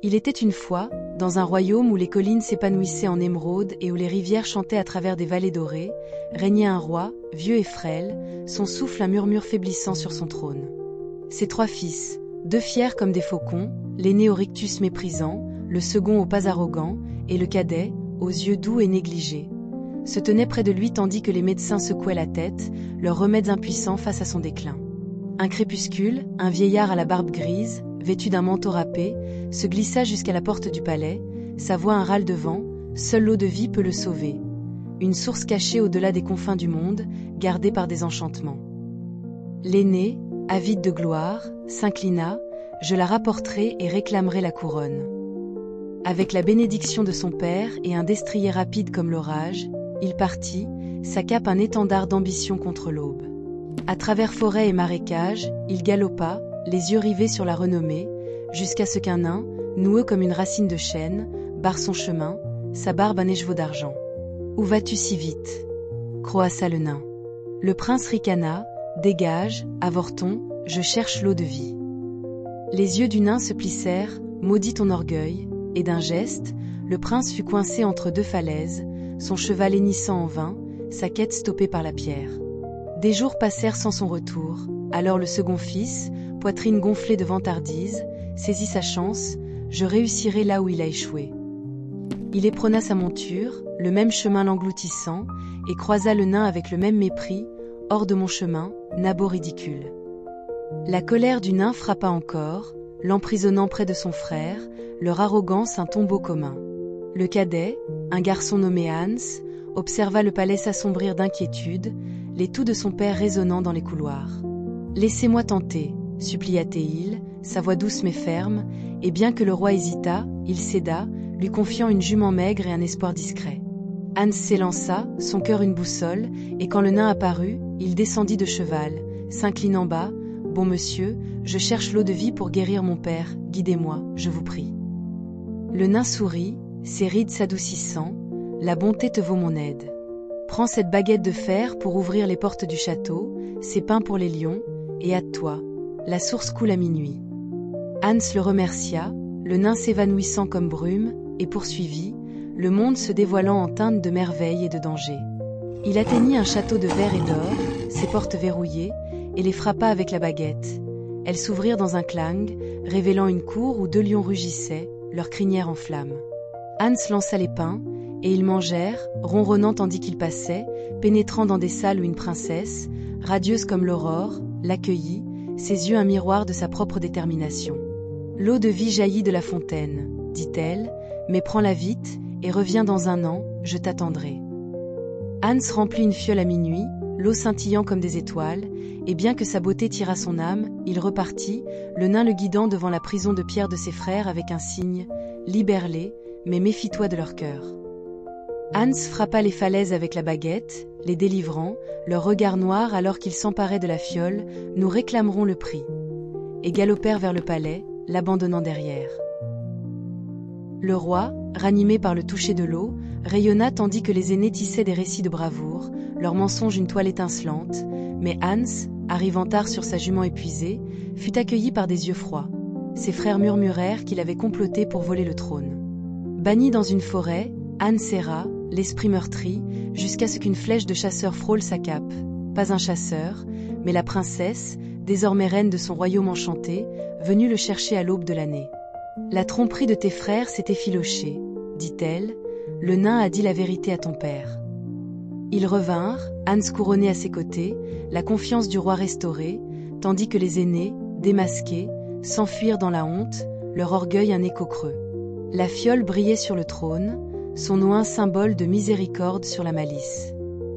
Il était une fois, dans un royaume où les collines s'épanouissaient en émeraude et où les rivières chantaient à travers des vallées dorées, régnait un roi, vieux et frêle, son souffle un murmure faiblissant sur son trône. Ses 3 fils, 2 fiers comme des faucons, l'aîné au rictus méprisant, le second au pas arrogant, et le cadet, aux yeux doux et négligés, se tenaient près de lui tandis que les médecins secouaient la tête, leurs remèdes impuissants face à son déclin. Un crépuscule, un vieillard à la barbe grise, vêtu d'un manteau râpé, se glissa jusqu'à la porte du palais, sa voix un râle de vent, seule l'eau de vie peut le sauver. Une source cachée au-delà des confins du monde, gardée par des enchantements. L'aîné, avide de gloire, s'inclina, je la rapporterai et réclamerai la couronne. Avec la bénédiction de son père et un destrier rapide comme l'orage, il partit, sa cape un étendard d'ambition contre l'aube. À travers forêts et marécages, il galopa, les yeux rivés sur la renommée, jusqu'à ce qu'un nain, noueux comme une racine de chêne, barre son chemin, sa barbe un écheveau d'argent. « Où vas-tu si vite » croassa le nain. Le prince ricana, « Dégage, avorton, je cherche l'eau de vie. » Les yeux du nain se plissèrent, « Maudit ton orgueil », et d'un geste, le prince fut coincé entre 2 falaises, son cheval hennissant en vain, sa quête stoppée par la pierre. Des jours passèrent sans son retour, alors le second fils, poitrine gonflée de vantardise, saisit sa chance, je réussirai là où il a échoué. Il éperonna sa monture, le même chemin l'engloutissant, et croisa le nain avec le même mépris, hors de mon chemin, nabot ridicule. La colère du nain frappa encore, l'emprisonnant près de son frère, leur arrogance un tombeau commun. Le cadet, un garçon nommé Hans, observa le palais s'assombrir d'inquiétude, les toux de son père résonnant dans les couloirs. « Laissez-moi tenter » supplia-t-il, sa voix douce mais ferme, et bien que le roi hésitât, il céda, lui confiant une jument maigre et un espoir discret. Hans s'élança, son cœur une boussole, et quand le nain apparut, il descendit de cheval, s'inclinant bas, « Bon monsieur, je cherche l'eau de vie pour guérir mon père, guidez-moi, je vous prie. » Le nain sourit, ses rides s'adoucissant, « La bonté te vaut mon aide. Prends cette baguette de fer pour ouvrir les portes du château, ces pains pour les lions, et hâte-toi, la source coule à minuit. » Hans le remercia, le nain s'évanouissant comme brume, et poursuivit, le monde se dévoilant en teintes de merveilles et de dangers. Il atteignit un château de verre et d'or, ses portes verrouillées, et les frappa avec la baguette. Elles s'ouvrirent dans un clang, révélant une cour où 2 lions rugissaient, leurs crinières en flammes. Hans lança les pains, et ils mangèrent, ronronnant tandis qu'ils passaient, pénétrant dans des salles où une princesse, radieuse comme l'aurore, l'accueillit, ses yeux un miroir de sa propre détermination. « L'eau de vie jaillit de la fontaine, » dit-elle, « mais prends-la vite, et reviens dans 1 an, je t'attendrai. » Hans remplit une fiole à minuit, l'eau scintillant comme des étoiles, et bien que sa beauté tirât son âme, il repartit, le nain le guidant devant la prison de pierre de ses frères avec un signe, « Libère-les, mais méfie-toi de leur cœur. » Hans frappa les falaises avec la baguette, les délivrant, leurs regards noirs alors qu'ils s'emparaient de la fiole, « Nous réclamerons le prix. » Et galopèrent vers le palais, l'abandonnant derrière. Le roi, ranimé par le toucher de l'eau, rayonna tandis que les aînés tissaient des récits de bravoure, leurs mensonges une toile étincelante, mais Hans, arrivant tard sur sa jument épuisée, fut accueilli par des yeux froids. Ses frères murmurèrent qu'il avait comploté pour voler le trône. Banni dans une forêt, Hans erra, l'esprit meurtri, jusqu'à ce qu'une flèche de chasseur frôle sa cape. Pas un chasseur, mais la princesse, désormais reine de son royaume enchanté, venue le chercher à l'aube de l'année. « La tromperie de tes frères s'est effilochée, » dit-elle, « le nain a dit la vérité à ton père. » Ils revinrent, Hans couronné à ses côtés, la confiance du roi restaurée, tandis que les aînés, démasqués, s'enfuirent dans la honte, leur orgueil un écho creux. La fiole brillait sur le trône, son oint symbole de miséricorde sur la malice.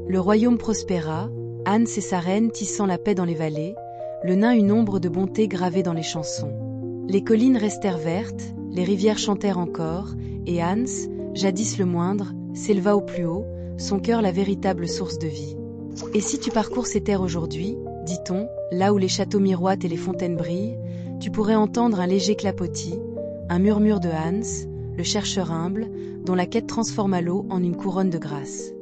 Le royaume prospéra, Hans et sa reine tissant la paix dans les vallées, le nain une ombre de bonté gravée dans les chansons. Les collines restèrent vertes, les rivières chantèrent encore, et Hans, jadis le moindre, s'éleva au plus haut, son cœur la véritable source de vie. Et si tu parcours ces terres aujourd'hui, dit-on, là où les châteaux miroitent et les fontaines brillent, tu pourrais entendre un léger clapotis, un murmure de Hans, le chercheur humble, dont la quête transforma l'eau en une couronne de grâce.